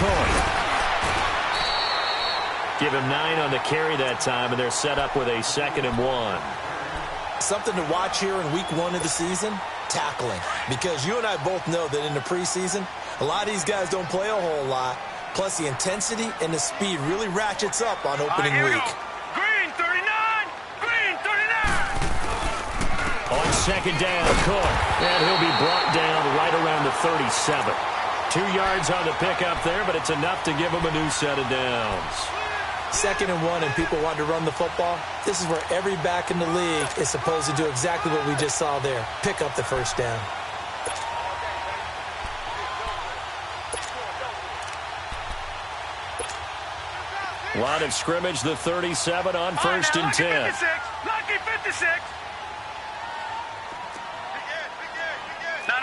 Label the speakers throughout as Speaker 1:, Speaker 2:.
Speaker 1: Cook. Give him 9 on the carry that time, and they're set up with a 2nd and 1.
Speaker 2: Something to watch here in week 1 of the season, tackling. Because you and I both know that in the preseason, a lot of these guys don't play a whole lot. Plus, the intensity and the speed really ratchets up on opening week.
Speaker 3: Green 39! Green 39!
Speaker 1: On 2nd down, Cook. And he'll be brought down right around the 37. 2 yards on the pickup there, but it's enough to give him a new set of downs.
Speaker 2: 2nd and 1 and people want to run the football. This is where every back in the league is supposed to do exactly what we just saw there. Pick up the first down.
Speaker 1: Line of scrimmage, the 37 on 1st and 10.
Speaker 3: Lucky 56. No.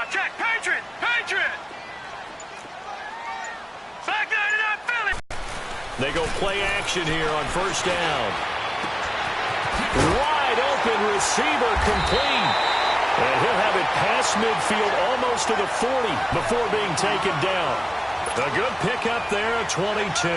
Speaker 3: Check. Patriot. Back 99, Philly.
Speaker 1: They go play action here on 1st down. Wide open receiver complete. And he'll have it past midfield almost to the 40 before being taken down. A good pickup there, 22.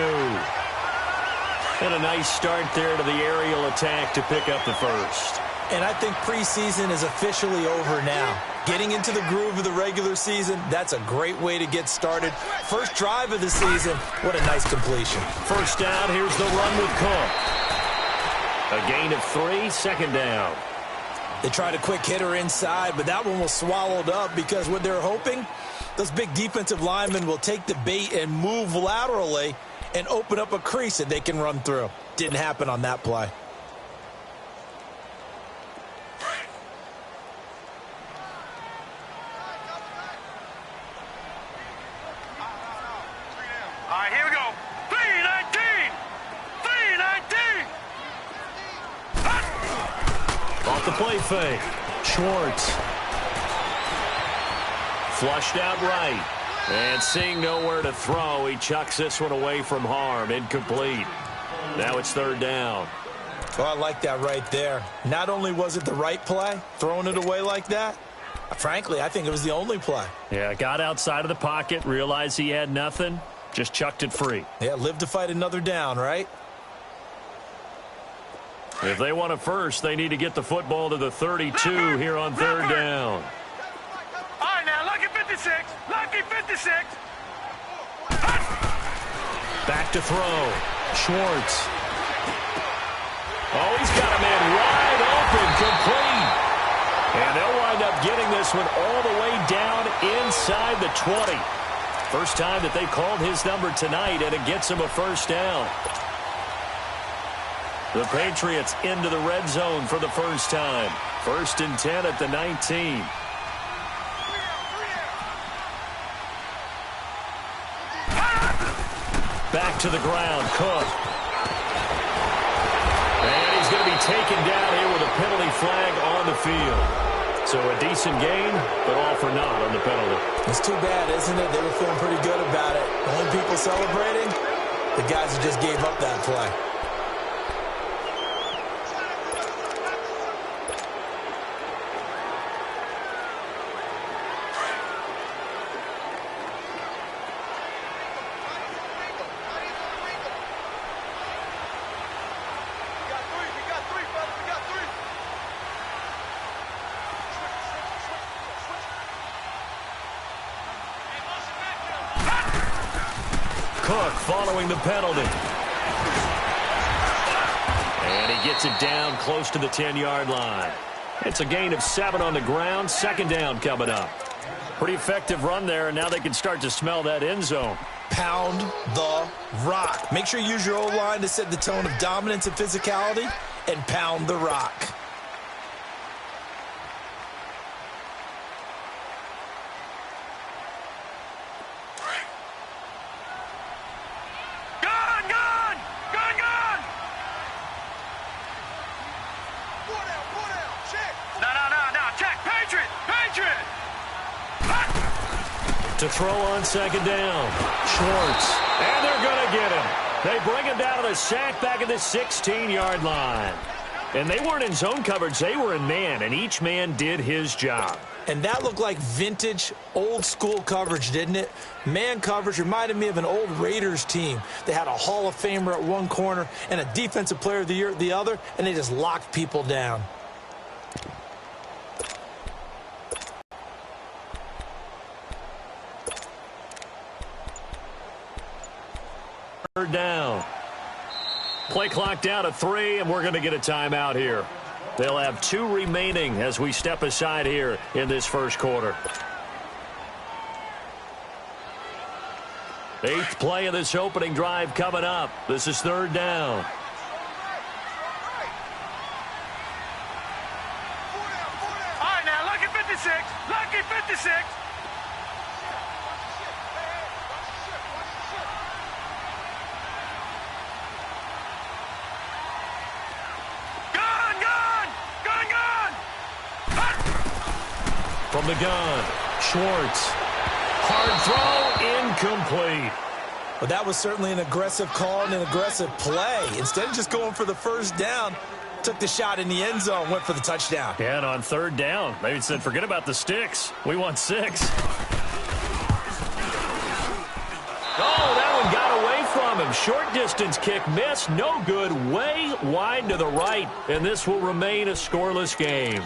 Speaker 1: And a nice start there to the aerial attack to pick up the first.
Speaker 2: And I think preseason is officially over now. Getting into the groove of the regular season, that's a great way to get started. First drive of the season, what a nice completion.
Speaker 1: 1st down, here's the run with Cook. A gain of 3, 2nd down.
Speaker 2: They tried a quick hitter inside, but that one was swallowed up because what they're hoping, those big defensive linemen will take the bait and move laterally and open up a crease that they can run through. Didn't happen on that play.
Speaker 3: All right, here we go. 319.
Speaker 1: Off the play fake. Schwartz. Flushed out right. And seeing nowhere to throw, he chucks this one away from harm. Incomplete. Now it's 3rd down.
Speaker 2: Oh, I like that right there. Not only was it the right play, throwing it away like that, frankly, I think it was the only play.
Speaker 1: Yeah, got outside of the pocket, realized he had nothing, just chucked it free.
Speaker 2: Yeah, live to fight another down, right?
Speaker 1: If they want a first, they need to get the football to the 32 here on 3rd down.
Speaker 3: All right, now, lucky 56. Lucky 56.
Speaker 1: Back to throw. Schwartz. Oh, he's got a man wide open, complete. And they'll wind up getting this one all the way down inside the 20. First time that they called his number tonight, and it gets him a 1st down. The Patriots into the red zone for the first time. 1st and 10 at the 19. Back to the ground, Cook. And he's going to be taken down here with a penalty flag on the field. So a decent gain, but all for naught on the penalty.
Speaker 2: It's too bad, isn't it? They were feeling pretty good about it. The only people celebrating, the guys who just gave up that play.
Speaker 1: Cook following the penalty. And he gets it down close to the 10-yard line. It's a gain of 7 on the ground. 2nd down coming up. Pretty effective run there, and now they can start to smell that end zone.
Speaker 2: Pound the rock. Make sure you use your O-line to set the tone of dominance and physicality, and pound the rock.
Speaker 1: To throw on 2nd down. Schwartz. And they're going to get him. They bring him down to the sack back at the 16-yard line. And they weren't in zone coverage. They were in man, and each man did his job.
Speaker 2: And that looked like vintage, old-school coverage, didn't it? Man coverage reminded me of an old Raiders team. They had a Hall of Famer at one corner and a Defensive Player of the Year at the other, and they just locked people down.
Speaker 1: Third down. Play clock down to 3, and we're going to get a timeout here. They'll have 2 remaining as we step aside here in this first quarter. 8th play of this opening drive coming up. This is 3rd down.
Speaker 3: All right, now, lucky 56. Lucky 56.
Speaker 1: From the gun, Schwartz. Hard throw, incomplete.
Speaker 2: Well, that was certainly an aggressive call and an aggressive play. Instead of just going for the first down, took the shot in the end zone, went for the touchdown.
Speaker 1: Yeah, and on 3rd down, they said, forget about the sticks. We want 6. Oh, that one got away from him. Short distance kick missed. No good. Way wide to the right. And this will remain a scoreless game.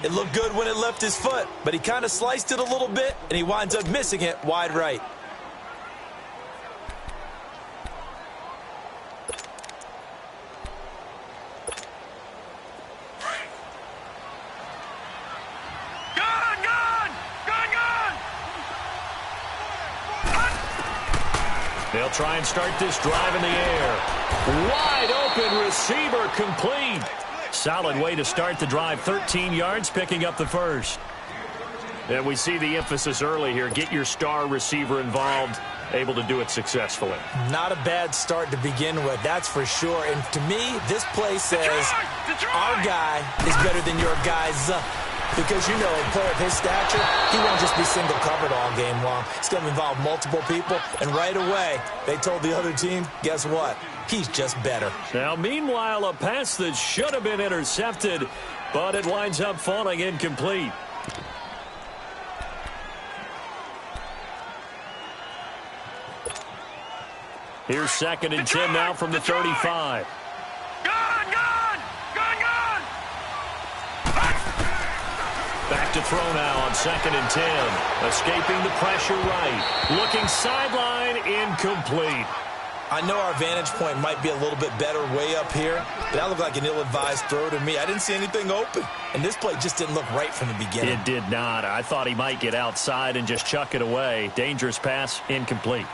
Speaker 2: It looked good when it left his foot, but he kind of sliced it a little bit, and he winds up missing it wide right.
Speaker 1: They'll try and start this drive in the air. Wide open receiver complete. Solid way to start the drive. 13 yards, picking up the first. And we see the emphasis early here. Get your star receiver involved. Able to do it successfully.
Speaker 2: Not a bad start to begin with, that's for sure. And to me, this play says our guy is better than your guy's. Because, you know, a player of his stature, he won't just be single covered all game long. It's going to involve multiple people. And right away, they told the other team, guess what? He's just better.
Speaker 1: Now, meanwhile, a pass that should have been intercepted, but it winds up falling incomplete. Here's 2nd and 10 now from the 35. Back to throw now on 2nd and 10. Escaping the pressure right. Looking sideline, incomplete.
Speaker 2: I know our vantage point might be a little bit better way up here, but that looked like an ill-advised throw to me. I didn't see anything open, and this play just didn't look right from the beginning.
Speaker 1: It did not. I thought he might get outside and just chuck it away. Dangerous pass, incomplete.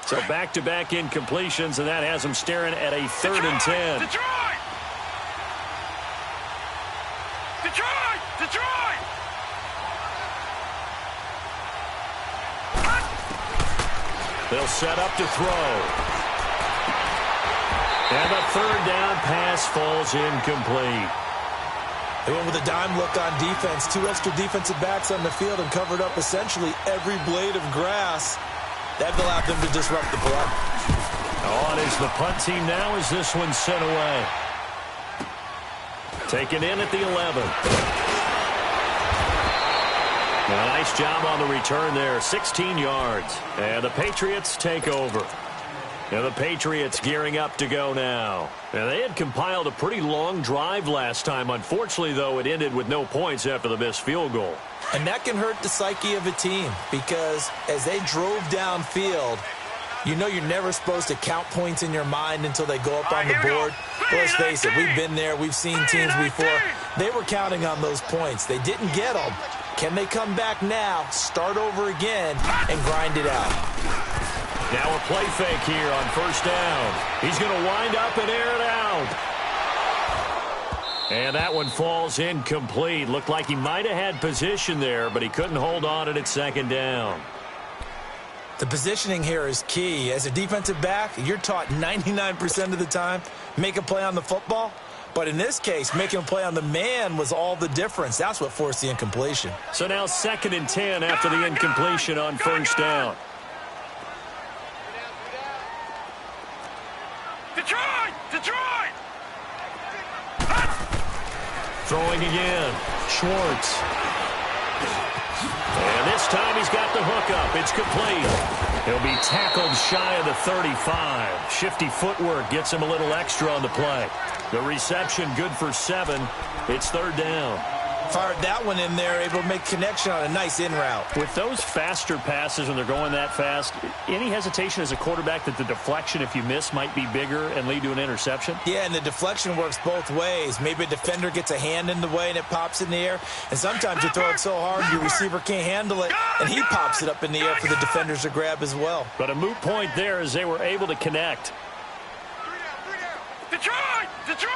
Speaker 1: So back-to-back incompletions, and that has him staring at a 3rd and 10.
Speaker 3: Detroit!
Speaker 1: They'll set up to throw. And the 3rd down pass falls incomplete.
Speaker 2: They went with a dime look on defense. 2 extra defensive backs on the field and covered up essentially every blade of grass. That allowed them to disrupt the play.
Speaker 1: On is the punt team now as this one's sent away. Taken in at the 11. A nice job on the return there. 16 yards. And the Patriots take over. And the Patriots gearing up to go now. And they had compiled a pretty long drive last time. Unfortunately, though, it ended with no points after the missed field goal.
Speaker 2: And that can hurt the psyche of a team because as they drove downfield, you know you're never supposed to count points in your mind until they go up on the board. But let's face it, we've been there. We've seen teams before. They were counting on those points. They didn't get them. Can they come back now, start over again, and grind it out?
Speaker 1: Now a play fake here on 1st down. He's going to wind up and air it out. And that one falls incomplete. Looked like he might have had position there, but he couldn't hold on it at 2nd down.
Speaker 2: The positioning here is key. As a defensive back, you're taught 99% of the time, make a play on the football. But in this case, making a play on the man was all the difference. That's what forced the incompletion.
Speaker 1: So now 2nd and 10 after the incompletion on 1st down.
Speaker 3: Detroit!
Speaker 1: Throwing again. Schwartz. And this time he's got the hook up. It's complete. He'll be tackled shy of the 35. Shifty footwork gets him a little extra on the play. The reception good for 7. It's third down.
Speaker 2: Fired that one in there, able to make connection on a nice in route.
Speaker 1: With those faster passes when they're going that fast, any hesitation as a quarterback that the deflection, if you miss, might be bigger and lead to an interception?
Speaker 2: Yeah, and the deflection works both ways. Maybe a defender gets a hand in the way and it pops in the air. And sometimes you throw it so hard your receiver can't handle it, and he pops it up in the air for the defenders to grab as well.
Speaker 1: But a moot point there as they were able to connect.
Speaker 3: Detroit! Detroit!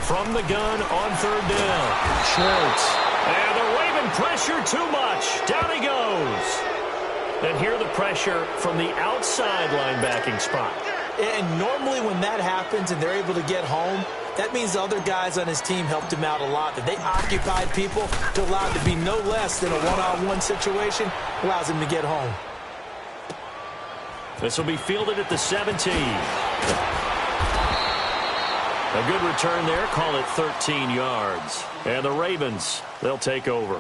Speaker 1: From the gun on third down. Schwartz. And the Raven pressure too much. Down he goes. And here the pressure from the outside linebacking spot.
Speaker 2: And normally when that happens and they're able to get home, that means the other guys on his team helped him out a lot. That they occupied people to allow it to be no less than a one-on-one situation allows him to get home.
Speaker 1: This will be fielded at the 17. A good return there. Call it 13 yards. And the Ravens, they'll take over.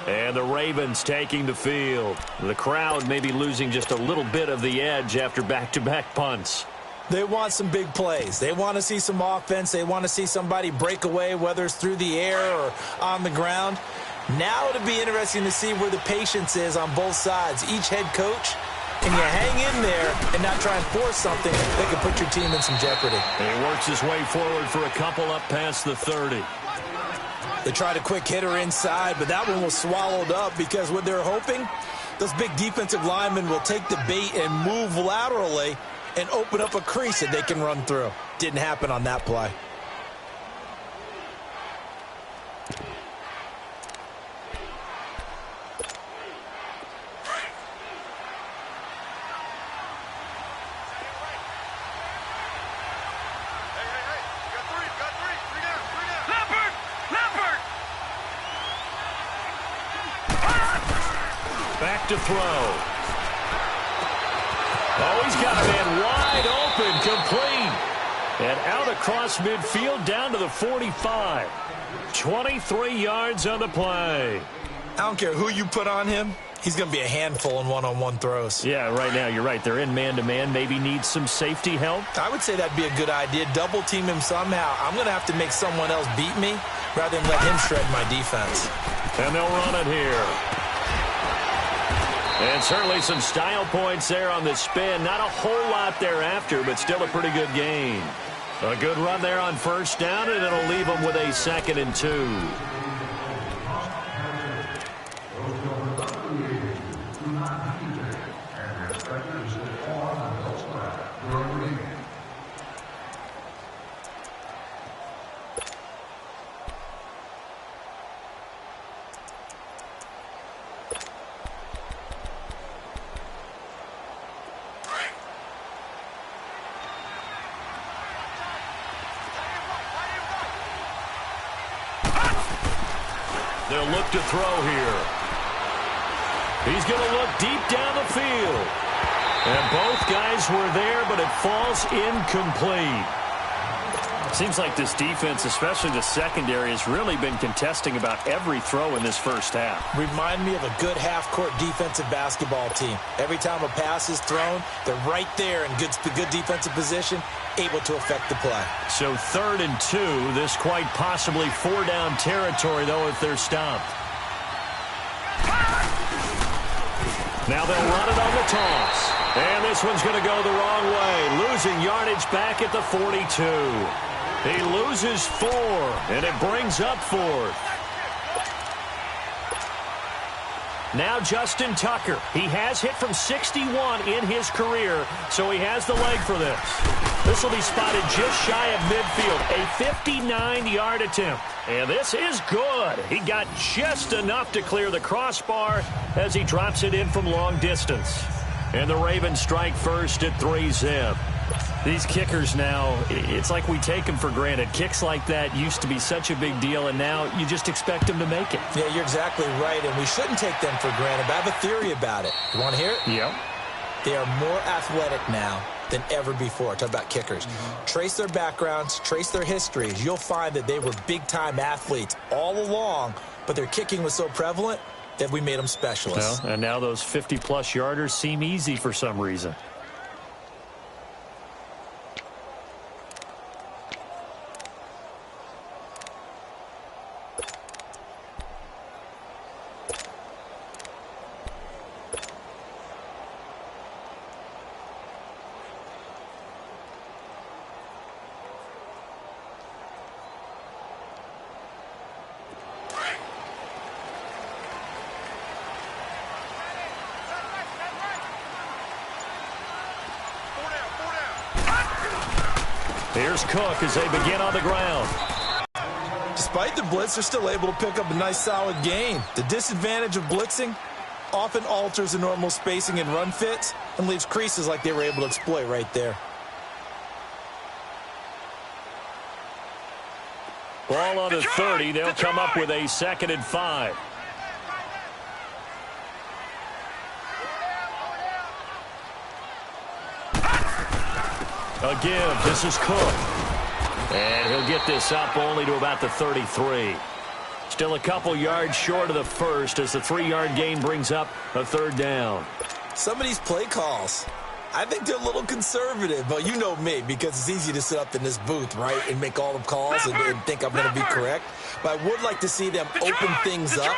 Speaker 1: And the Ravens taking the field. The crowd may be losing just a little bit of the edge after back-to-back punts.
Speaker 2: They want some big plays. They want to see some offense. They want to see somebody break away, whether it's through the air or on the ground. Now it'll be interesting to see where the patience is on both sides. Each head coach, and you hang in there and not try and force something that could put your team in some jeopardy.
Speaker 1: And he works his way forward for a couple up past the 30.
Speaker 2: They tried a quick hitter inside, but that one was swallowed up because what they're hoping, those big defensive linemen will take the bait and move laterally and open up a crease that they can run through. Didn't happen on that play.
Speaker 1: Back to throw. Oh, he's got a man wide open, complete. And out across midfield down to the 45. 23 yards on the play.
Speaker 2: I don't care who you put on him. He's going to be a handful in one-on-one throws.
Speaker 1: Yeah, right now, you're right. They're in man-to-man. Maybe needs some safety help.
Speaker 2: I would say that'd be a good idea. Double team him somehow. I'm going to have to make someone else beat me rather than let him shred my defense.
Speaker 1: And they'll run it here. And certainly some style points there on the spin. Not a whole lot thereafter, but still a pretty good gain. A good run there on first down, and it'll leave them with a 2nd and 2. They'll look to throw here. He's going to look deep down the field. And both guys were there, but it falls incomplete. Seems like this defense, especially the secondary, has really been contesting about every throw in this first half.
Speaker 2: Remind me of a good half-court defensive basketball team. Every time a pass is thrown, they're right there in good defensive position, able to affect the play.
Speaker 1: So 3rd and 2, this quite possibly 4-down territory, though, if they're stopped. Now they'll run it on the toss. And this one's going to go the wrong way, losing yardage back at the 42. He loses 4, and it brings up 4th. Now Justin Tucker. He has hit from 61 in his career, so he has the leg for this. This will be spotted just shy of midfield, a 59-yard attempt. And this is good. He got just enough to clear the crossbar as he drops it in from long distance. And the Ravens strike first at 3-zip. These kickers now, it's like we take them for granted. Kicks like that used to be such a big deal, and now you just expect them to make it.
Speaker 2: Yeah, you're exactly right, and we shouldn't take them for granted. But I have a theory about it. You want to hear it?
Speaker 1: Yep.
Speaker 2: They are more athletic now than ever before. Talk about kickers. Trace their backgrounds, trace their histories. You'll find that they were big-time athletes all along, but their kicking was so prevalent that we made them specialists.
Speaker 1: Well, and now those 50-plus yarders seem easy for some reason. Here's Cook as they begin on the ground.
Speaker 2: Despite the blitz, they're still able to pick up a nice, solid gain. The disadvantage of blitzing often alters the normal spacing and run fits and leaves creases like they were able to exploit right there.
Speaker 1: Ball on the 30. They'll come up with a 2nd and 5. A give. This is Cook. And he'll get this up only to about the 33. Still a couple yards short of the first as the 3-yard gain brings up a 3rd down.
Speaker 2: Some of these play calls, I think they're a little conservative, but you know me, because it's easy to sit up in this booth, right, and make all the calls and think I'm going to be correct. But I would like to see them open things up,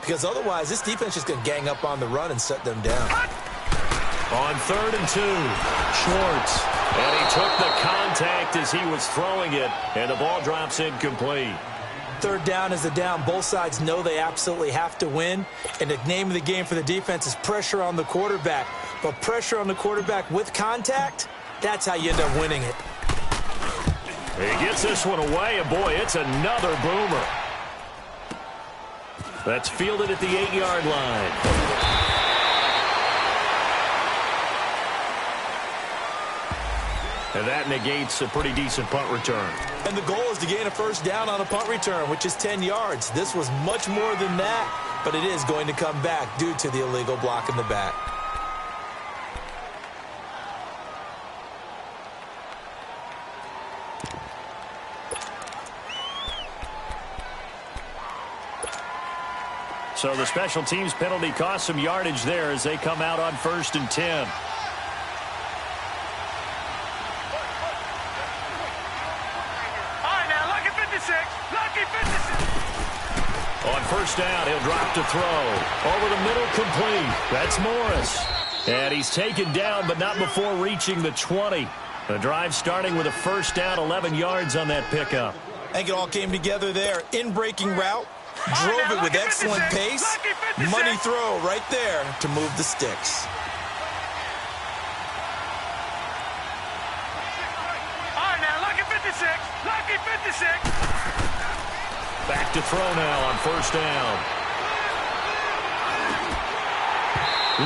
Speaker 2: because otherwise this defense is going to gang up on the run and shut them down.
Speaker 1: On 3rd and 2, Schwartz. And he took the contact as he was throwing it, and the ball drops incomplete.
Speaker 2: 3rd down is the down. Both sides know they absolutely have to win, and the name of the game for the defense is pressure on the quarterback. But pressure on the quarterback with contact, that's how you end up winning it.
Speaker 1: He gets this one away, and boy, it's another boomer. That's fielded at the 8-yard line. And that negates a pretty decent punt return.
Speaker 2: And the goal is to gain a 1st down on a punt return, which is 10 yards. This was much more than that, but it is going to come back due to the illegal block in the back.
Speaker 1: So the special teams penalty cost some yardage there as they come out on 1st and 10. On 1st down, he'll drop to throw. Over the middle, complete. That's Morris. And he's taken down, but not before reaching the 20. The drive starting with a 1st down, 11 yards on that pickup.
Speaker 2: I think it all came together there. In-breaking route, drove it with excellent pace. Money throw right there to move the sticks.
Speaker 3: All right, now, lucky 56. Lucky 56.
Speaker 1: Back to throw now on 1st down.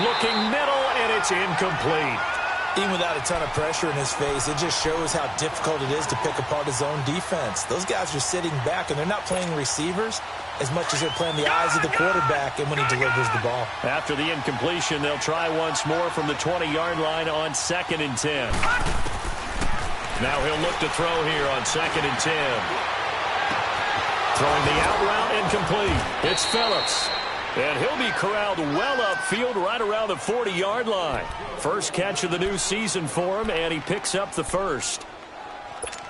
Speaker 1: Looking middle, and it's incomplete.
Speaker 2: Even without a ton of pressure in his face, it just shows how difficult it is to pick apart his own defense. Those guys are sitting back, and they're not playing receivers as much as they're playing the eyes of the quarterback and when he delivers the ball.
Speaker 1: After the incompletion, they'll try once more from the 20-yard line on 2nd and 10. Now he'll look to throw here on 2nd and 10. Throwing the out route incomplete. It's Phillips. And he'll be corralled well upfield right around the 40-yard line. First catch of the new season for him, and he picks up the 1st.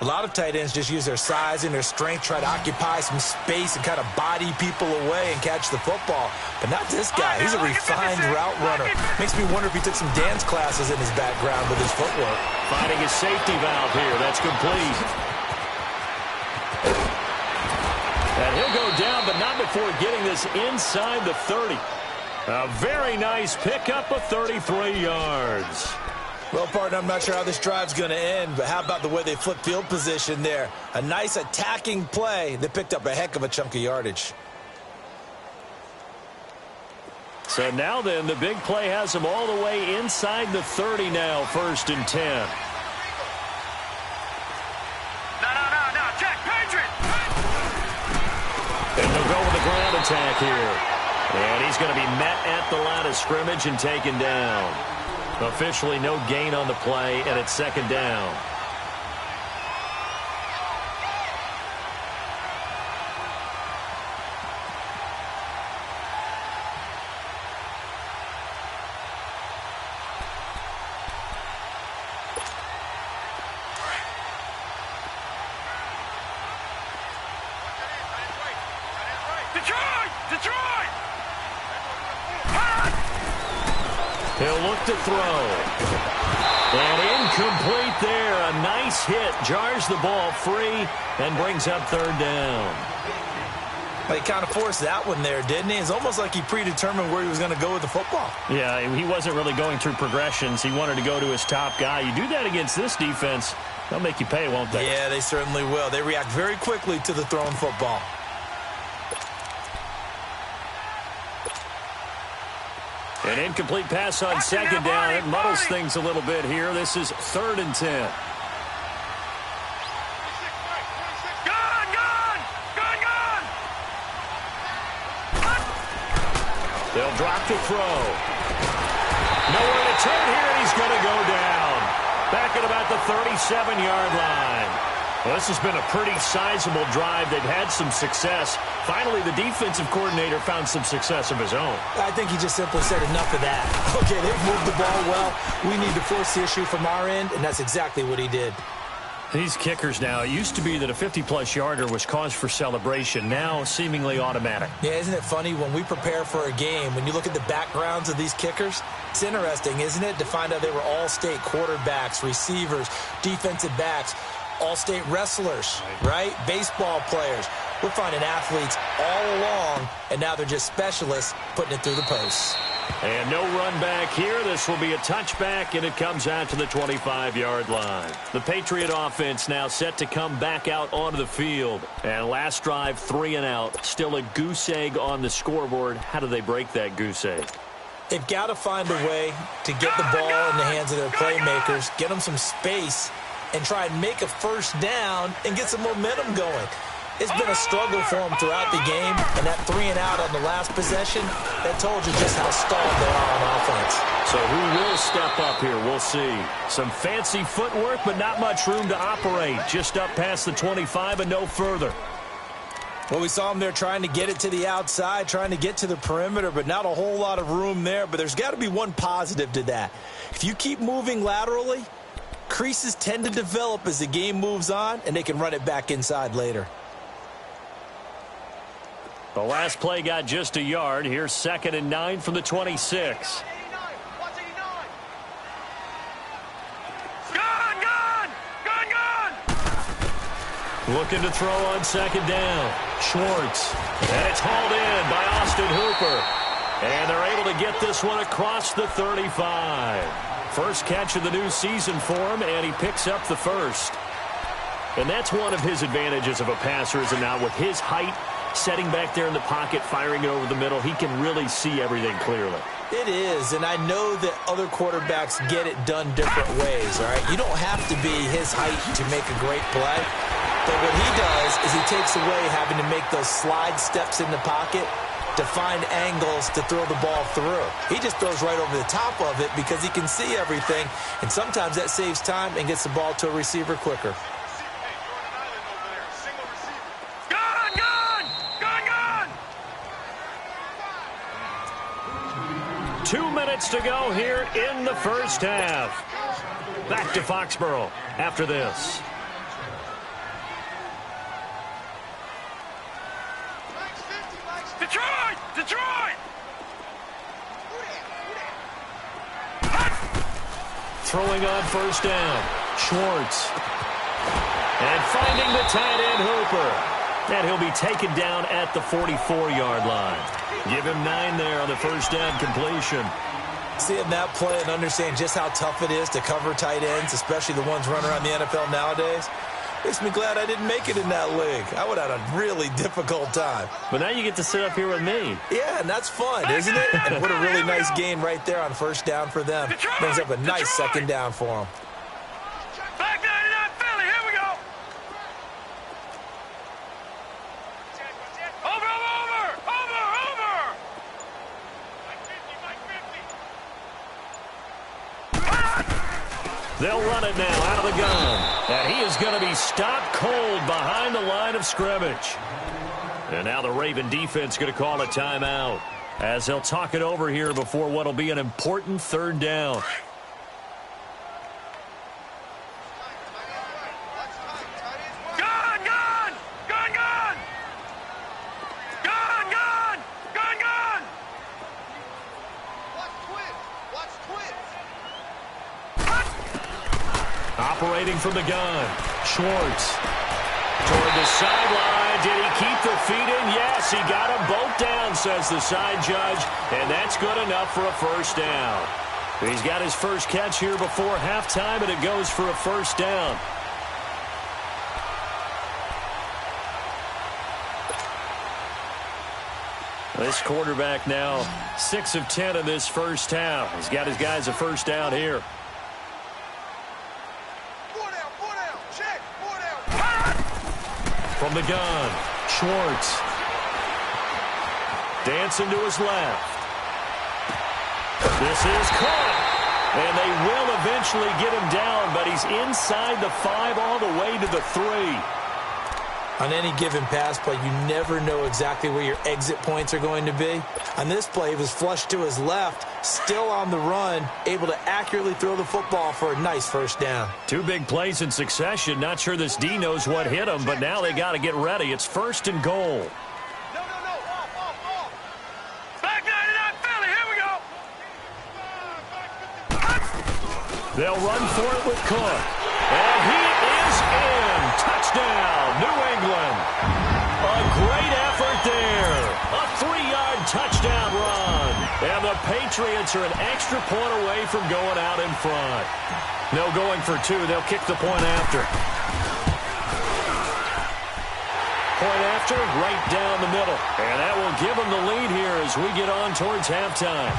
Speaker 2: A lot of tight ends just use their size and their strength, try to occupy some space and kind of body people away and catch the football. But not this guy. He's a refined route runner. Makes me wonder if he took some dance classes in his background with his footwork.
Speaker 1: Finding his safety valve here. That's complete. And he'll go down, but not before getting this inside the 30. A very nice pickup of 33 yards.
Speaker 2: Well, partner, I'm not sure how this drive's going to end, but how about the way they flip field position there? A nice attacking play that picked up a heck of a chunk of yardage.
Speaker 1: So now then, the big play has them all the way inside the 30 now, 1st and 10.
Speaker 3: No, check, Patriots!
Speaker 1: And they'll go with the ground attack here. And he's going to be met at the line of scrimmage and taken down. Officially no gain on the play, and it's second down.
Speaker 3: Detroit!
Speaker 1: He'll look to throw. And incomplete there. A nice hit. Jars the ball free and brings up third down.
Speaker 2: He kind of forced that one there, didn't he? It's almost like he predetermined where he was going to go with the football.
Speaker 1: Yeah, he wasn't really going through progressions. He wanted to go to his top guy. You do that against this defense, they'll make you pay, won't they?
Speaker 2: Yeah, they certainly will. They react very quickly to the thrown football.
Speaker 1: An incomplete pass on second down. It muddles things a little bit here. This is 3rd and 10. They'll drop to throw. Nowhere to turn here, and he's going to go down. Back at about the 37-yard line. Well, this has been a pretty sizable drive. They've had some success. Finally, the defensive coordinator found some success of his own.
Speaker 2: I think he just simply said enough of that. Okay, they've moved the ball well. We need to force the issue from our end, and that's exactly what he did.
Speaker 1: These kickers now, it used to be that a 50-plus yarder was cause for celebration. Now, seemingly automatic.
Speaker 2: Yeah, isn't it funny when we prepare for a game, when you look at the backgrounds of these kickers, it's interesting, isn't it, to find out they were all-state quarterbacks, receivers, defensive backs, all-state wrestlers, right? Baseball players. We're finding athletes all along, and now they're just specialists putting it through the posts.
Speaker 1: And no run back here. This will be a touchback, and it comes out to the 25-yard line. The Patriot offense now set to come back out onto the field. And last drive, 3 and out. Still a goose egg on the scoreboard. How do they break that goose egg?
Speaker 2: They've got to find a way to get the ball in the hands of their playmakers, get them some space, and try and make a first down and get some momentum going. It's been a struggle for them throughout the game, and that 3 and out on the last possession, that told you just how stalled they are on offense.
Speaker 1: So who will step up here? We'll see. Some fancy footwork, but not much room to operate. Just up past the 25 and no further.
Speaker 2: Well, we saw them there trying to get it to the outside, trying to get to the perimeter, but not a whole lot of room there. But there's got to be one positive to that. If you keep moving laterally, creases tend to develop as the game moves on, and they can run it back inside later.
Speaker 1: The last play got just a yard. Here's 2nd and 9 from the 26. Looking to throw on 2nd down. Schwartz. And it's hauled in by Austin Hooper. And they're able to get this one across the 35. First catch of the new season for him, and he picks up the first. And that's one of his advantages of a passer, is it not? With his height, setting back there in the pocket, firing it over the middle, he can really see everything clearly.
Speaker 2: It is, and I know that other quarterbacks get it done different ways, all right? You don't have to be his height to make a great play, but what he does is he takes away having to make those slide steps in the pocket to find angles to throw the ball through. He just throws right over the top of it because he can see everything, and sometimes that saves time and gets the ball to a receiver quicker.
Speaker 1: 2 minutes to go here in the first half. Back to Foxborough after this.
Speaker 3: Detroit!
Speaker 1: Throwing on first down. Schwartz. And finding the tight end Hooper. And he'll be taken down at the 44-yard line. Give him 9 there on the first down completion.
Speaker 2: Seeing that play and understand just how tough it is to cover tight ends, especially the ones running around the NFL nowadays, makes me glad I didn't make it in that league. I would have had a really difficult time.
Speaker 1: But now you get to sit up here with me.
Speaker 2: Yeah, and that's fun, isn't it? And what a really nice gain right there on first down for them. Brings up a nice second down for them.
Speaker 3: Back 99 Philly, here we go. Over.
Speaker 1: They'll run it now out of the gun. And he is going to be stopped cold behind the line of scrimmage. And now the Raven defense going to call a timeout as they'll talk it over here before what will be an important third down. Operating from the gun, Schwartz toward the sideline. Did he keep the feet in? Yes, he got them both down, says the side judge, and that's good enough for a first down. He's got his first catch here before halftime, and it goes for a first down. This quarterback now 6 of 10 in this first half. He's got his guys a first down here. From the gun, Schwartz. Dancing to his left. This is caught. And they will eventually get him down, but he's inside the 5 all the way to the 3.
Speaker 2: On any given pass play, you never know exactly where your exit points are going to be. On this play, he was flushed to his left, still on the run, able to accurately throw the football for a nice first down.
Speaker 1: 2 big plays in succession. Not sure this D knows what hit him, but now they got to get ready. It's 1st and goal.
Speaker 3: Off. Back 99, Philly, here we go.
Speaker 1: They'll run for it with Cook. And he is in. Touchdown, New England. A great effort there. A 3-yard touchdown run. And the Patriots are an extra point away from going out in front. No going for 2. They'll kick the point after. Point after, right down the middle. And that will give them the lead here as we get on towards halftime.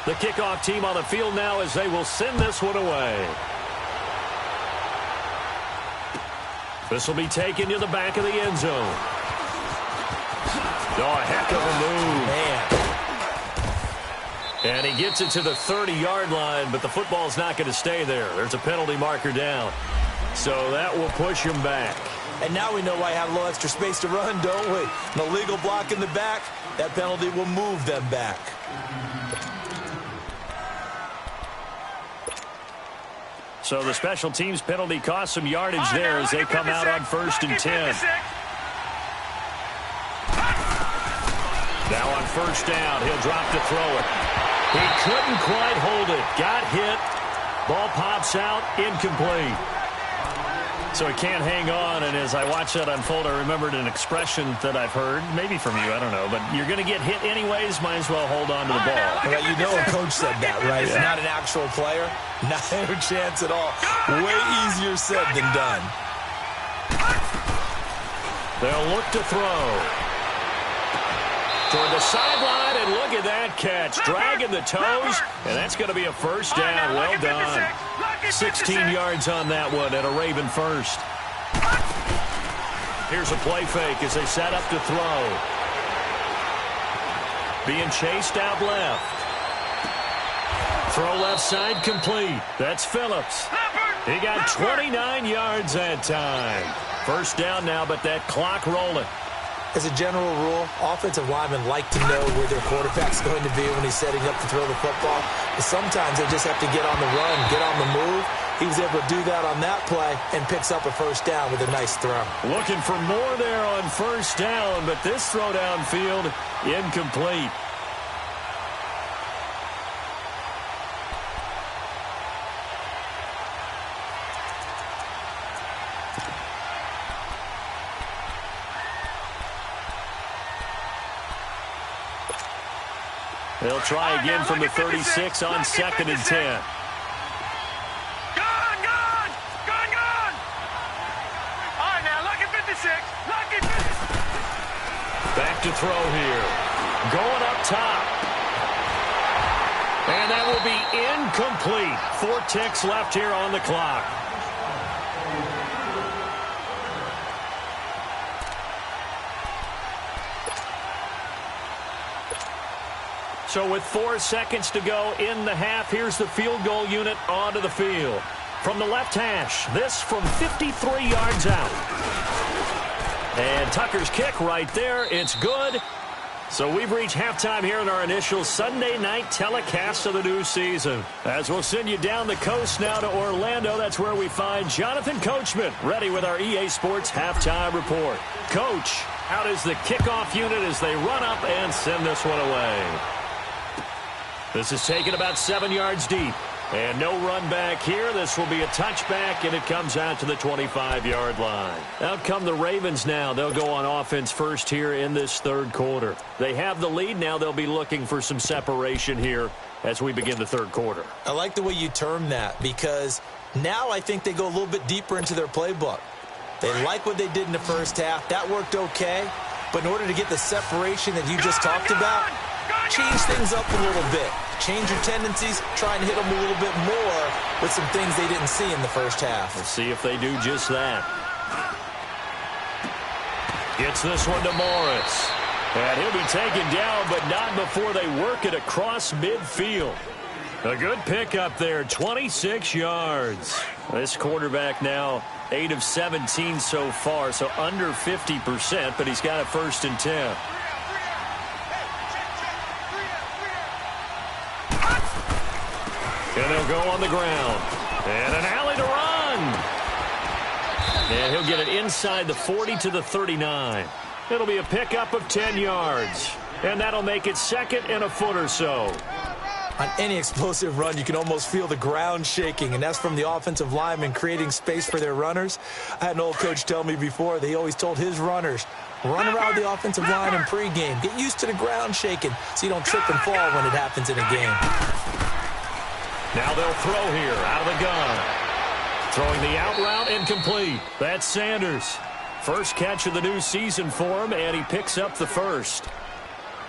Speaker 1: The kickoff team on the field now as they will send this one away. This will be taken to the back of the end zone. Oh, a heck of a move. Man. And he gets it to the 30-yard line, but the football's not going to stay there. There's a penalty marker down. So that will push him back.
Speaker 2: And now we know why I have a little extra space to run, don't we? An illegal block in the back. That penalty will move them back.
Speaker 1: So the special teams penalty cost some yardage there as they come out on 1st and 10. Now on 1st down, he'll drop to throw it. He couldn't quite hold it. Got hit. Ball pops out. Incomplete. So he can't hang on, and as I watched that unfold, I remembered an expression that I've heard, maybe from you, I don't know, but you're going to get hit anyways, might as well hold on to the ball.
Speaker 2: Well, you know a coach said that, right?
Speaker 1: Yeah.
Speaker 2: Not an actual player. Not a chance at all. Way easier said than done.
Speaker 1: They'll look to throw. Toward the sideline, and look at that catch. Dragging the toes, and that's going to be a first down. Well done. 16 yards on that one and a Raven first. Here's a play fake as they set up to throw. Being chased out left. Throw left side complete. That's Phillips. He got 29 yards that time. First down now, but that clock rolling.
Speaker 2: As a general rule, offensive linemen like to know where their quarterback's going to be when he's setting up to throw the football. But sometimes they just have to get on the run, get on the move. He was able to do that on that play and picks up a first down with a nice throw.
Speaker 1: Looking for more there on first down, but this throw downfield incomplete. They'll try again from the 36 on 2nd and 10.
Speaker 3: Gone! All right, now, lucky 56. Lucky 56.
Speaker 1: Back to throw here. Going up top. will be incomplete. 4 ticks left here on the clock. So with 4 seconds to go in the half, here's the field goal unit onto the field. From the left hash, this from 53 yards out. And Tucker's kick right there. It's good. So we've reached halftime here in our initial Sunday night telecast of the new season. As we'll send you down the coast now to Orlando, that's where we find Jonathan Coachman ready with our EA Sports halftime report. Coach, how does the kickoff unit as they run up and send this one away? This is taken about 7 yards deep. And no run back here. This will be a touchback, and it comes out to the 25-yard line. Out come the Ravens now. They'll go on offense first here in this third quarter. They have the lead. Now they'll be looking for some separation here as we begin the third quarter.
Speaker 2: I like the way you term that because now I think they go a little bit deeper into their playbook. They like what they did in the first half. That worked okay. But in order to get the separation that you just talked about, change things up a little bit. Change your tendencies, try and hit them a little bit more with some things they didn't see in the first half.
Speaker 1: Let's see if they do just that. Gets this one to Morris. And he'll be taken down, but not before they work it across midfield. A good pickup there, 26 yards. This quarterback now 8 of 17 so far, so under 50%, but he's got a 1st and 10. And they'll go on the ground. And an alley to run. And he'll get it inside the 40 to the 39. It'll be a pickup of 10 yards. And that'll make it 2nd and a foot or so.
Speaker 2: On any explosive run, you can almost feel the ground shaking, and that's from the offensive linemen creating space for their runners. I had an old coach tell me before, they always told his runners, run around the offensive line in pregame. Get used to the ground shaking so you don't trip and fall when it happens in a game.
Speaker 1: Now they'll throw here out of the gun. Throwing the out route incomplete. That's Sanders. First catch of the new season for him, and he picks up the 1st.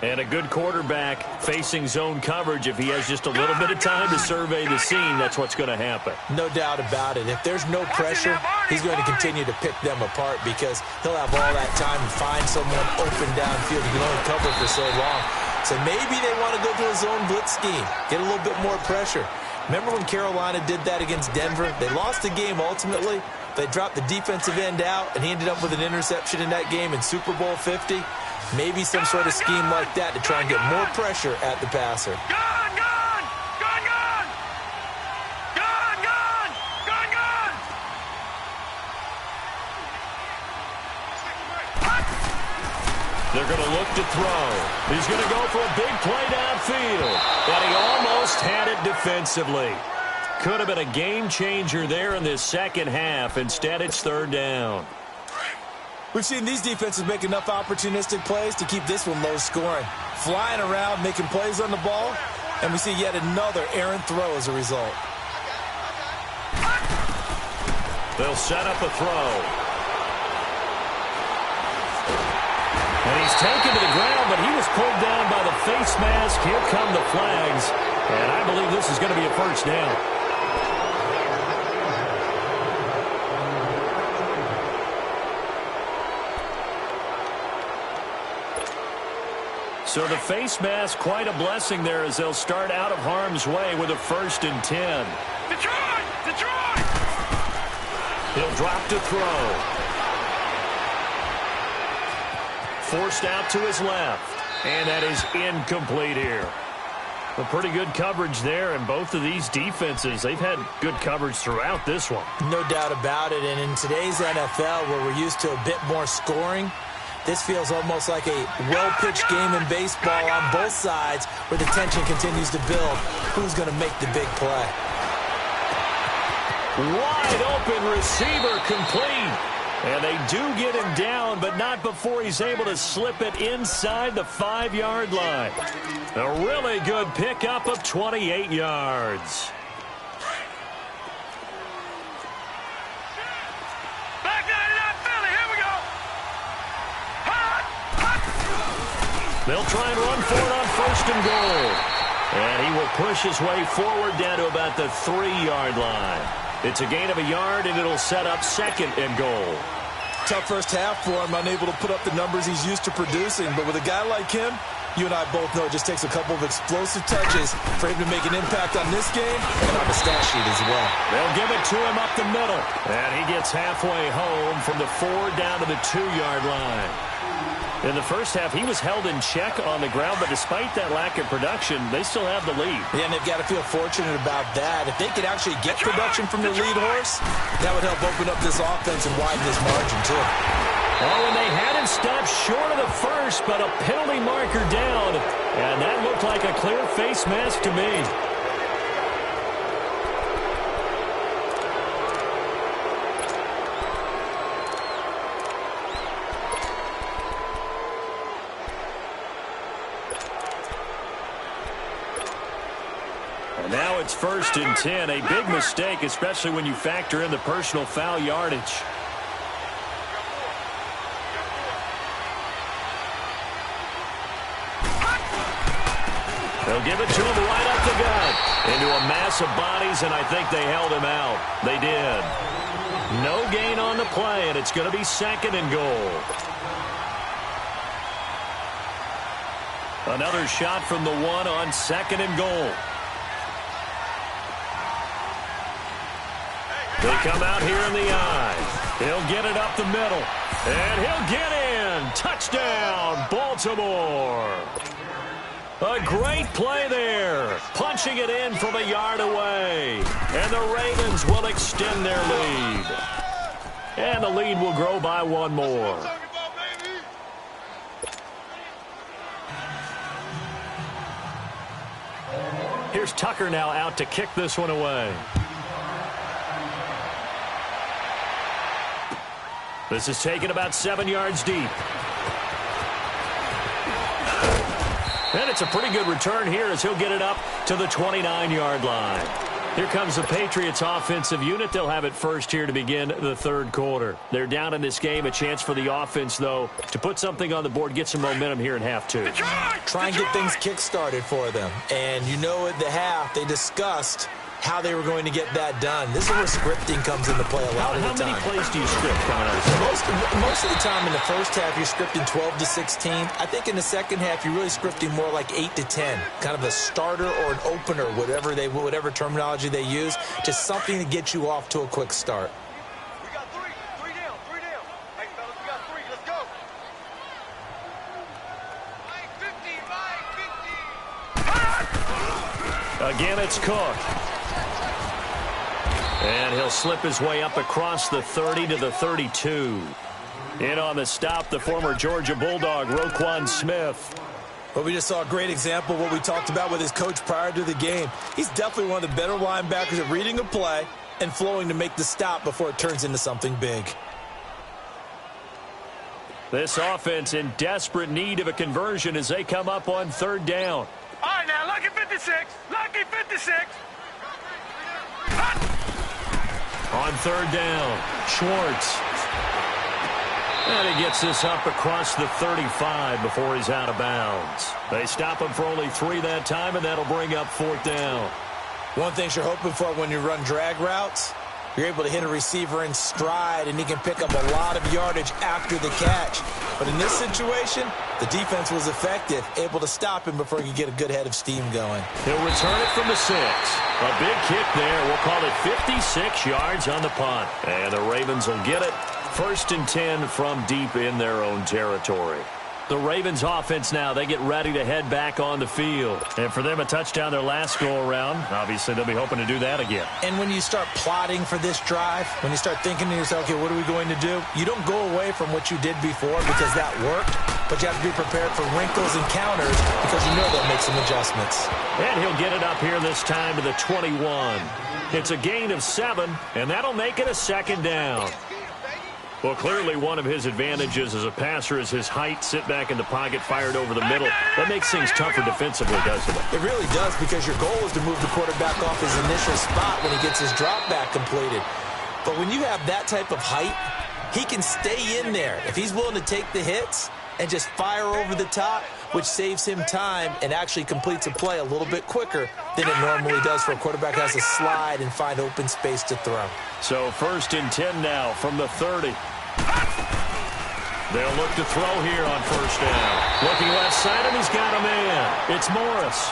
Speaker 1: And a good quarterback facing zone coverage. If he has just a little bit of time to survey the scene, that's what's going to happen.
Speaker 2: No doubt about it. If there's no pressure, he's going to continue to pick them apart because he'll have all that time to find someone open downfield. He can only cover for so long. So maybe they want to go to a zone blitz scheme, get a little bit more pressure. Remember when Carolina did that against Denver? They lost the game ultimately. They dropped the defensive end out, and he ended up with an interception in that game in Super Bowl 50. Maybe some sort of scheme like that to try and get more pressure at the passer.
Speaker 1: They're going to look to throw. He's going to go for a big play downfield. And he almost had it defensively. Could have been a game changer there in this second half. Instead, it's 3rd down.
Speaker 2: We've seen these defenses make enough opportunistic plays to keep this one low scoring. Flying around, making plays on the ball, and we see yet another errant throw as a result.
Speaker 1: They'll set up a throw. And he's taken to the ground, but he was pulled down by the face mask. Here come the flags. And I believe this is going to be a 1st down. So the face mask, quite a blessing there as they'll start out of harm's way with a 1st and 10.
Speaker 3: Detroit!
Speaker 1: He'll drop to throw. Forced out to his left. And that is incomplete here. A pretty good coverage there, and both of these defenses, they've had good coverage throughout this one.
Speaker 2: No doubt about it, and in today's NFL, where we're used to a bit more scoring, this feels almost like a well-pitched game in baseball on both sides where the tension continues to build. Who's going to make the big play?
Speaker 1: Wide open receiver complete. And they do get him down, but not before he's able to slip it inside the 5-yard line. A really good pickup of 28 yards.
Speaker 3: Back nine and out, Philly. Here we go.
Speaker 1: They'll try and run for it on 1st and goal. And he will push his way forward down to about the 3-yard line. It's a gain of a yard, and it'll set up 2nd and goal.
Speaker 2: Tough first half for him, unable to put up the numbers he's used to producing. But with a guy like him, you and I both know it just takes a couple of explosive touches for him to make an impact on this game and on the stat sheet as well.
Speaker 1: They'll give it to him up the middle. And he gets halfway home from the 4 down to the 2-yard line. In the first half, he was held in check on the ground, but despite that lack of production, they still have the lead.
Speaker 2: Yeah, and they've got to feel fortunate about that. If they could actually get production from their lead horse, that would help open up this offense and widen this margin, too.
Speaker 1: Oh, and they had him stopped short of the first, but a penalty marker down. And that looked like a clear face mask to me. And now it's 1st and 10. A big mistake, especially when you factor in the personal foul yardage. They'll give it to him right up the gut. Into a mass of bodies, and I think they held him out. They did. No gain on the play, and it's going to be 2nd and goal. Another shot from the 1 on 2nd and goal. They come out here in the eye. He'll get it up the middle. And he'll get in. Touchdown, Baltimore. A great play there. Punching it in from a yard away. And the Ravens will extend their lead. And the lead will grow by 1 more. Here's Tucker now out to kick this one away. This is taken about 7 yards deep. And it's a pretty good return here as he'll get it up to the 29-yard line. Here comes the Patriots offensive unit. They'll have it first here to begin the 3rd quarter. They're down in this game. A chance for the offense, though, to put something on the board, get some momentum here in half 2.
Speaker 2: Try and get things kick-started for them. And you know at the half, they discussed how they were going to get that done. This is where scripting comes into play a lot of the time.
Speaker 1: How many plays do you script coming out of this?
Speaker 2: Most of the time in the first half, you're scripting 12 to 16. I think in the second half, you're really scripting more like 8 to 10. Kind of a starter or an opener, whatever terminology they use. Just something to get you off to a quick start.
Speaker 3: We got 3. 3 down. 3 down. Hey, fellas, we got 3. Let's go. Mike 50.
Speaker 1: Again, it's Cook. And he'll slip his way up across the 30 to the 32. In on the stop, the former Georgia Bulldog, Roquan Smith.
Speaker 2: Well, we just saw a great example of what we talked about with his coach prior to the game. He's definitely one of the better linebackers at reading a play and flowing to make the stop before it turns into something big.
Speaker 1: This offense in desperate need of a conversion as they come up on 3rd down.
Speaker 3: All right, now, lucky 56. Lucky 56.
Speaker 1: On 3rd down, Schwartz. And he gets this up across the 35 before he's out of bounds. They stop him for only 3 that time, and that'll bring up 4th down.
Speaker 2: One thing you're hoping for when you run drag routes, you're able to hit a receiver in stride, and he can pick up a lot of yardage after the catch. But in this situation, the defense was effective, able to stop him before he could get a good head of steam going.
Speaker 1: He'll return it from the 6. A big kick there. We'll call it 56 yards on the punt. And the Ravens will get it. 1st and 10 from deep in their own territory. The Ravens offense now, they get ready to head back on the field. And for them, a touchdown their last go-around. Obviously, they'll be hoping to do that again.
Speaker 2: And when you start plotting for this drive, when you start thinking to yourself, okay, what are we going to do? You don't go away from what you did before because that worked, but you have to be prepared for wrinkles and counters because you know they'll make some adjustments.
Speaker 1: And he'll get it up here this time to the 21. It's a gain of 7, and that'll make it a 2nd down. Well, clearly one of his advantages as a passer is his height, sit back in the pocket, fired over the middle. That makes things tougher defensively, doesn't it?
Speaker 2: It really does, because your goal is to move the quarterback off his initial spot when he gets his drop back completed. But when you have that type of height, he can stay in there. If he's willing to take the hits and just fire over the top, which saves him time and actually completes a play a little bit quicker than it normally does for a quarterback who has to slide and find open space to throw.
Speaker 1: So 1st and 10 now from the 30. They'll look to throw here on 1st down. Looking left side, and he's got a man. It's Morris.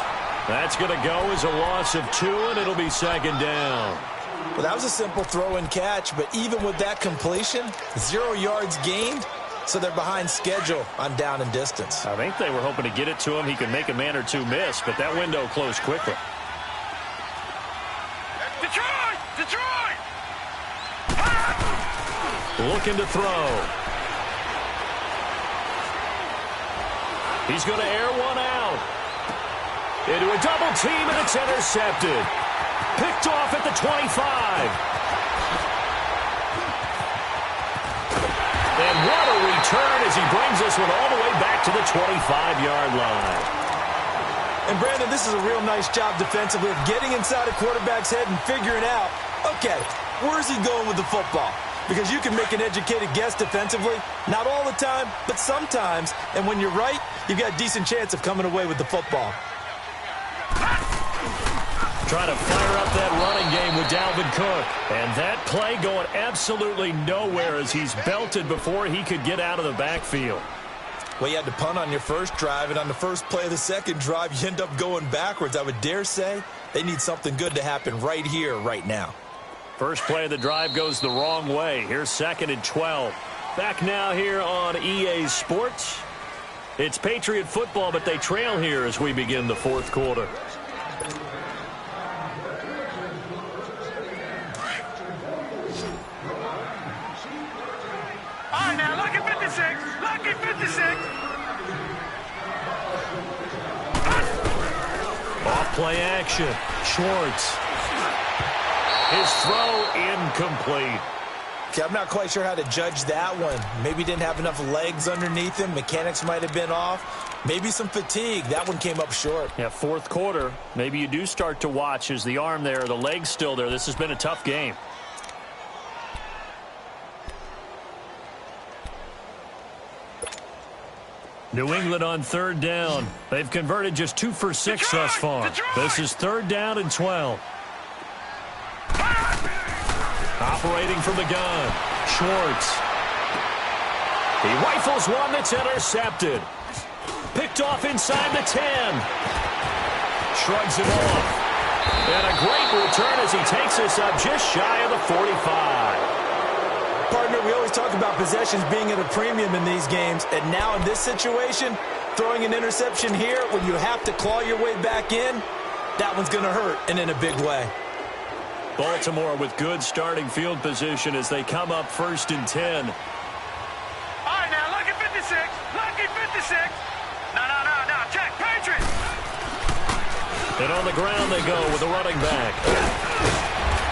Speaker 1: That's going to go as a loss of 2, and it'll be 2nd down.
Speaker 2: Well, that was a simple throw and catch, but even with that completion, 0 yards gained, so they're behind schedule on down and distance.
Speaker 1: I think they were hoping to get it to him. He could make a man or two miss, but that window closed quickly.
Speaker 3: Detroit! Detroit!
Speaker 1: Looking to throw. He's going to air one out. Into a double team, and it's intercepted. Picked off at the 25. And what a return as he brings this one all the way back to the 25-yard line.
Speaker 2: And, Brandon, this is a real nice job defensively of getting inside a quarterback's head and figuring out, okay, where's he going with the football? Because you can make an educated guess defensively, not all the time, but sometimes. And when you're right, you've got a decent chance of coming away with the football.
Speaker 1: Trying to fire up that running game with Dalvin Cook. And that play going absolutely nowhere as he's belted before he could get out of the backfield.
Speaker 2: Well, you had to punt on your first drive, and on the first play of the second drive, you end up going backwards. I would dare say they need something good to happen right here, right now.
Speaker 1: First play of the drive goes the wrong way. Here's 2nd and 12. Back now here on EA Sports. It's Patriot football, but they trail here as we begin the 4th quarter.
Speaker 3: All right, now, lucky 56. Lucky 56.
Speaker 1: Off play action. Schwartz. His throw incomplete.
Speaker 2: Okay, I'm not quite sure how to judge that one. Maybe didn't have enough legs underneath him. Mechanics might have been off. Maybe some fatigue. That one came up short.
Speaker 1: Yeah, 4th quarter. Maybe you do start to watch as the arm there, the leg's still there. This has been a tough game. New England on 3rd down. They've converted just 2 for 6 thus far. This is 3rd down and 12. Operating from the gun. Schwartz. He rifles one that's intercepted. Picked off inside the 10. Shrugs it off. And a great return as he takes us up just shy of the 45.
Speaker 2: Partner, we always talk about possessions being at a premium in these games, and now in this situation, throwing an interception here when you have to claw your way back in, that one's going to hurt, and in a big way.
Speaker 1: Baltimore with good starting field position as they come up 1st and 10.
Speaker 3: All right, now, lucky 56. Lucky 56. No. Check, Patriots.
Speaker 1: And on the ground they go with the running back.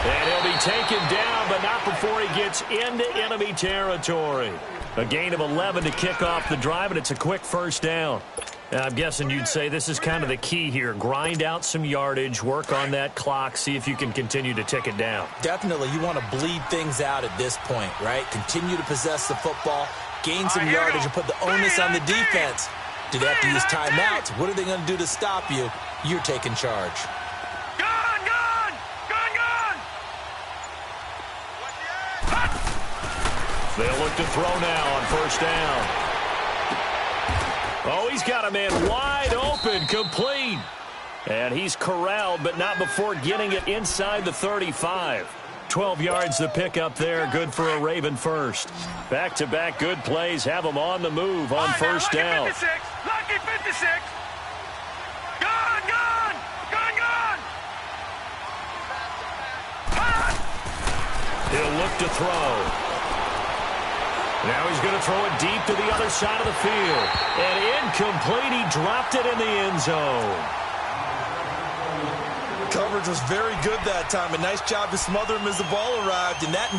Speaker 1: And he'll be taken down, but not before he gets into enemy territory. A gain of 11 to kick off the drive, and it's a quick 1st down. And I'm guessing you'd say this is kind of the key here. Grind out some yardage, work on that clock, see if you can continue to tick it down.
Speaker 2: Definitely, you want to bleed things out at this point, right? Continue to possess the football, gain some yardage, and put the onus on the defense. Do they have to use timeouts? What are they going to do to stop you? You're taking charge.
Speaker 1: They'll look to throw now on 1st down. Oh, he's got a man wide open, complete. And he's corralled, but not before getting it inside the 35. 12 yards to pick up there, good for a Raven first. Back-to-back good plays have them on the move on 1st down.
Speaker 3: Lucky 56. Lucky 56. Gone.
Speaker 1: He'll look to throw. Now he's going to throw it deep to the other side of the field. And incomplete. He dropped it in the end zone.
Speaker 2: Coverage was very good that time. A nice job to smother him as the ball arrived. And that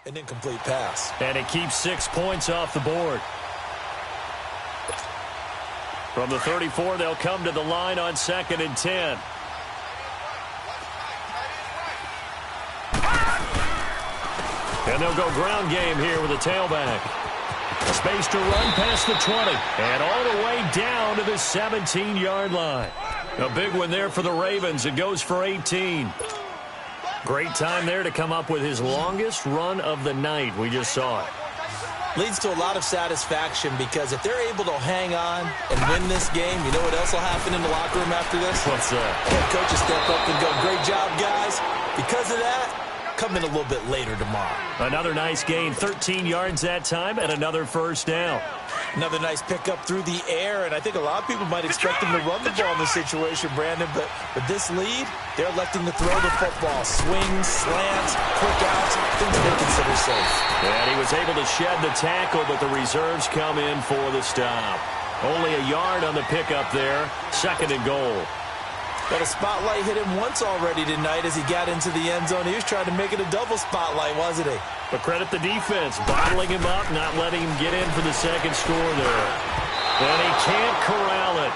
Speaker 2: An incomplete pass.
Speaker 1: And it keeps 6 points off the board. From the 34, they'll come to the line on 2nd and 10. And they'll go ground game here with a tailback. Space to run past the 20. And all the way down to the 17-yard line. A big one there for the Ravens. It goes for 18. Great time there to come up with his longest run of the night. We just saw it.
Speaker 2: Leads to a lot of satisfaction because if they're able to hang on and win this game, you know what else will happen in the locker room after this?
Speaker 1: What's that?
Speaker 2: Head coach will step up and go, great job, guys. Because of that, come in a little bit later tomorrow.
Speaker 1: Another nice gain, 13 yards that time, and another first down.
Speaker 2: Another nice pickup through the air, and I think a lot of people might expect him to run the ball in this situation, Brandon, but with this lead, they're electing to throw the football. Swings, slants, quick outs, things they consider safe.
Speaker 1: And he was able to shed the tackle, but the reserves come in for the stop. Only a yard on the pickup there, 2nd and goal.
Speaker 2: But a spotlight hit him once already tonight as he got into the end zone. He was trying to make it a double spotlight, wasn't he?
Speaker 1: But credit the defense, bottling him up, not letting him get in for the second score there. And he can't corral it.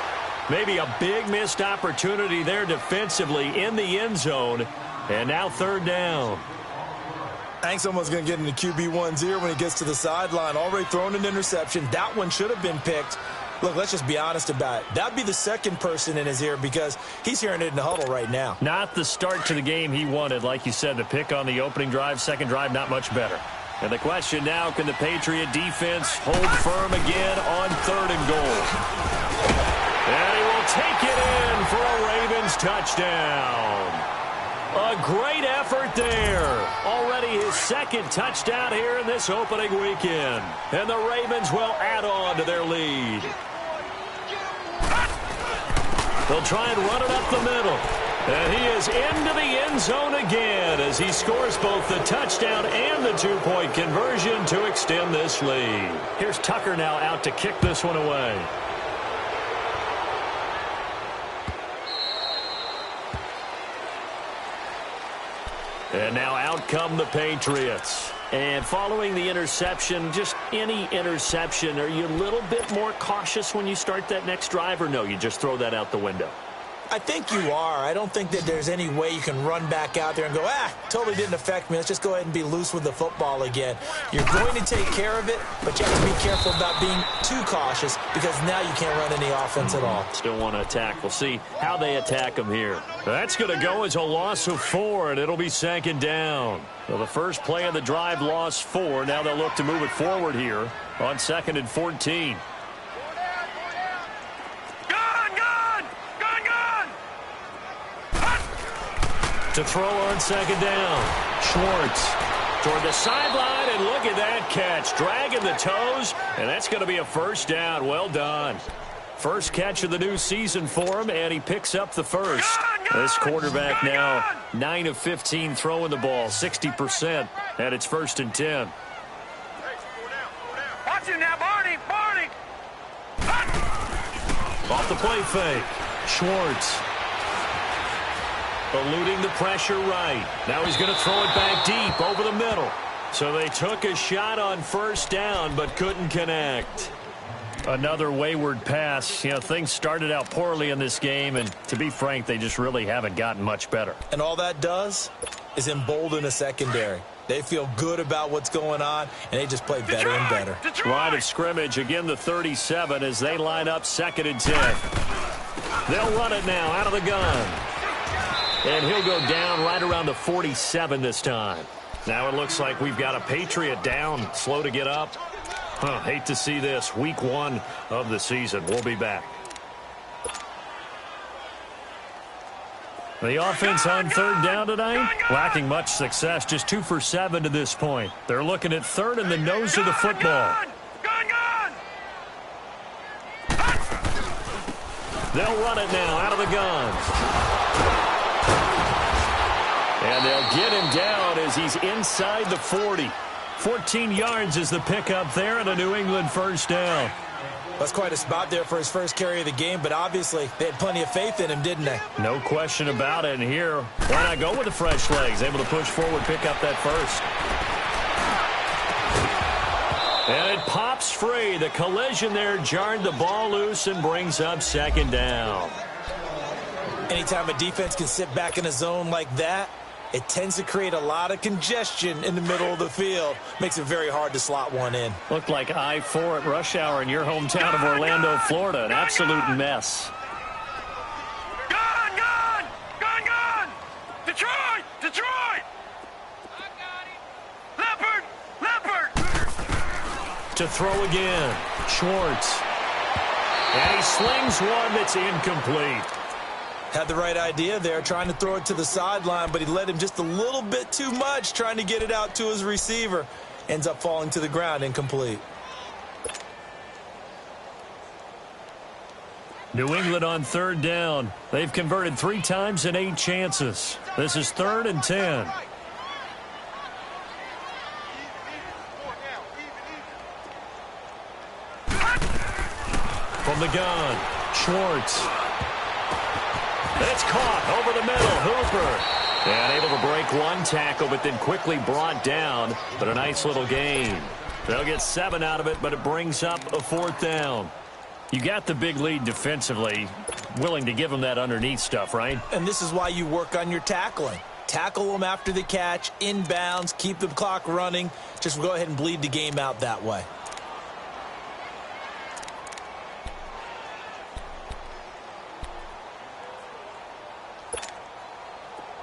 Speaker 1: Maybe a big missed opportunity there defensively in the end zone. And now 3rd down.
Speaker 2: I think someone's going to get into QB 1-0 when he gets to the sideline. Already thrown an interception. That one should have been picked. Look, let's just be honest about it. That'd be the second person in his ear because he's hearing it in the huddle right now.
Speaker 1: Not the start to the game he wanted. Like you said, the pick on the opening drive, second drive, not much better. And the question now, can the Patriot defense hold firm again on 3rd and goal? And he will take it in for a Ravens touchdown. A great effort there. Already his 2nd touchdown here in this opening weekend. And the Ravens will add on to their lead. They'll try and run it up the middle. And he is into the end zone again as he scores both the touchdown and the 2-point conversion to extend this lead. Here's Tucker now out to kick this one away. And now out come the Patriots. And following the interception, just any interception, are you a little bit more cautious when you start that next drive, or no, you just throw that out the window?
Speaker 2: I think you are. I don't think that there's any way you can run back out there and go, totally didn't affect me. Let's just go ahead and be loose with the football again. You're going to take care of it, but you have to be careful about being too cautious because now you can't run any offense at all.
Speaker 1: Still want to attack. We'll see how they attack him here. That's going to go as a loss of 4, and it'll be 2nd down. Well, the first play of the drive lost 4. Now they'll look to move it forward here on 2nd and 14. To throw on 2nd down. Schwartz toward the sideline, and look at that catch. Dragging the toes, and that's going to be a first down. Well done. First catch of the new season for him, and he picks up the first. This quarterback now 9 of 15 throwing the ball, 60%, and it's 1st and 10.
Speaker 3: Watch him now, Barney.
Speaker 1: Off the play fake. Schwartz. Eluding the pressure right. Now he's going to throw it back deep over the middle. So they took a shot on 1st down but couldn't connect. Another wayward pass. You know, things started out poorly in this game, and to be frank, they just really haven't gotten much better.
Speaker 2: And all that does is embolden a secondary. They feel good about what's going on, and they just play better and better.
Speaker 1: Line of scrimmage, again the 37 as they line up 2nd and 10. They'll run it now out of the gun. And he'll go down right around the 47 this time. Now it looks like we've got a Patriot down, slow to get up. Hate to see this. Week 1 of the season. We'll be back. The offense on 3rd down tonight, lacking much success, just 2 for 7 to this point. They're looking at 3rd in the nose of the football. They'll run it now out of the gun. And they'll get him down as he's inside the 40. 14 yards is the pickup there, and a New England first down.
Speaker 2: That's quite a spot there for his first carry of the game, but obviously they had plenty of faith in him, didn't they?
Speaker 1: No question about it. And here, why not go with the fresh legs? Able to push forward, pick up that first. And it pops free. The collision there jarred the ball loose and brings up second down.
Speaker 2: Anytime a defense can sit back in a zone like that, it tends to create a lot of congestion in the middle of the field. Makes it very hard to slot one in.
Speaker 1: Looked like I-4 at rush hour in your hometown of Orlando, Florida. An absolute mess.
Speaker 3: Gone! Detroit! Leopard!
Speaker 1: To throw again. Schwartz. And he slings one that's incomplete.
Speaker 2: Had the right idea there, trying to throw it to the sideline, but he led him just a little bit too much, trying to get it out to his receiver. Ends up falling to the ground, incomplete.
Speaker 1: New England on third down. They've converted 3 times in 8 chances. This is 3rd and 10. From the gun, Schwartz. It's caught over the middle. Hooper. And able to break one tackle, but then quickly brought down. But a nice little gain. They'll get 7 out of it, but it brings up a 4th down. You got the big lead defensively. Willing to give them that underneath stuff, right?
Speaker 2: And this is why you work on your tackling. Tackle them after the catch, inbounds, keep the clock running. Just go ahead and bleed the game out that way.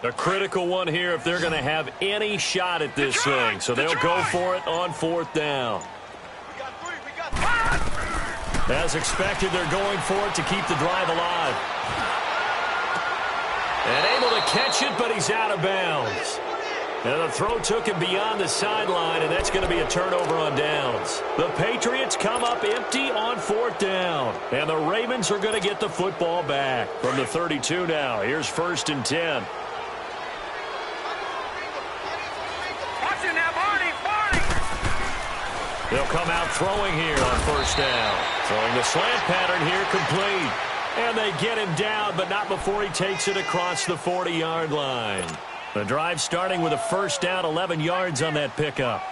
Speaker 1: A critical one here if they're going to have any shot at this thing. So they'll go for it on 4th down. As expected, they're going for it to keep the drive alive. And able to catch it, but he's out of bounds. And the throw took him beyond the sideline, and that's going to be a turnover on downs. The Patriots come up empty on 4th down. And the Ravens are going to get the football back from the 32 now. Here's 1st and 10. They'll come out throwing here on 1st down. Throwing the slant pattern here complete. And they get him down, but not before he takes it across the 40-yard line. The drive starting with a 1st down, 11 yards on that pickup.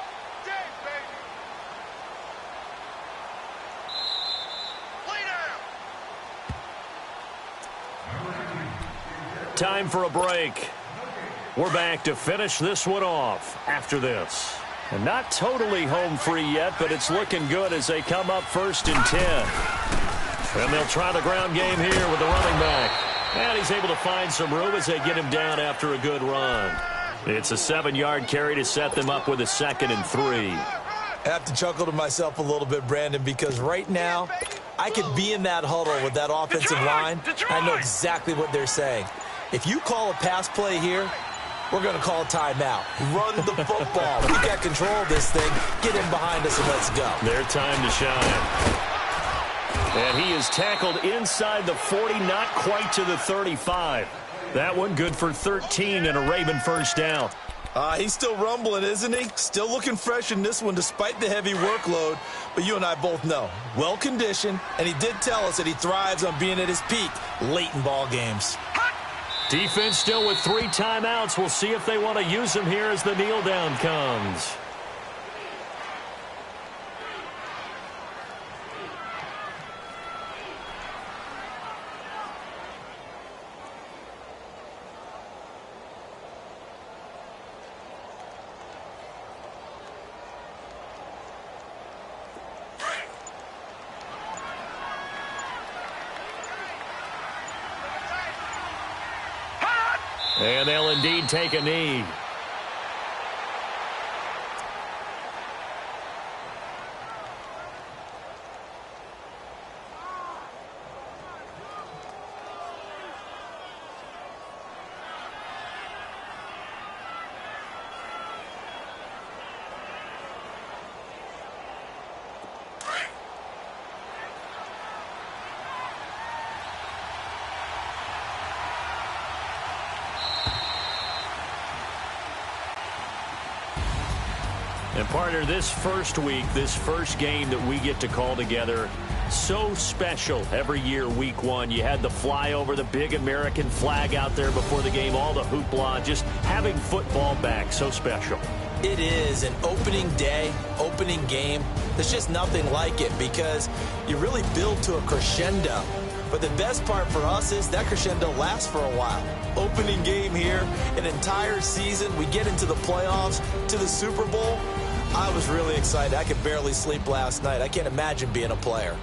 Speaker 1: Time for a break. We're back to finish this one off after this. And not totally home free yet, but it's looking good as they come up 1st and 10. And they'll try the ground game here with the running back. And he's able to find some room as they get him down after a good run. It's a 7-yard carry to set them up with a 2nd and 3.
Speaker 2: I have to chuckle to myself a little bit, Brandon, because right now I could be in that huddle with that offensive line. I know exactly what they're saying. If you call a pass play here, we're going to call a timeout. Run the football. We got control of this thing. Get in behind us and let's go.
Speaker 1: Their time to shine. And he is tackled inside the 40, not quite to the 35. That one good for 13 and a Raven 1st down.
Speaker 2: He's still rumbling, isn't he? Still looking fresh in this one despite the heavy workload. But you and I both know, well-conditioned, and he did tell us that he thrives on being at his peak late in ball games.
Speaker 1: Defense still with 3 timeouts. We'll see if they want to use them here as the kneel down comes. And they'll indeed take a knee. And partner, this first week, this first game that we get to call together, so special every year, week 1. You had the flyover, the big American flag out there before the game, all the hoopla, just having football back, so special.
Speaker 2: It is an opening day, opening game. There's just nothing like it because you really build to a crescendo. But the best part for us is that crescendo lasts for a while. Opening game here, an entire season. We get into the playoffs, to the Super Bowl. I was really excited. I could barely sleep last night. I can't imagine being a player.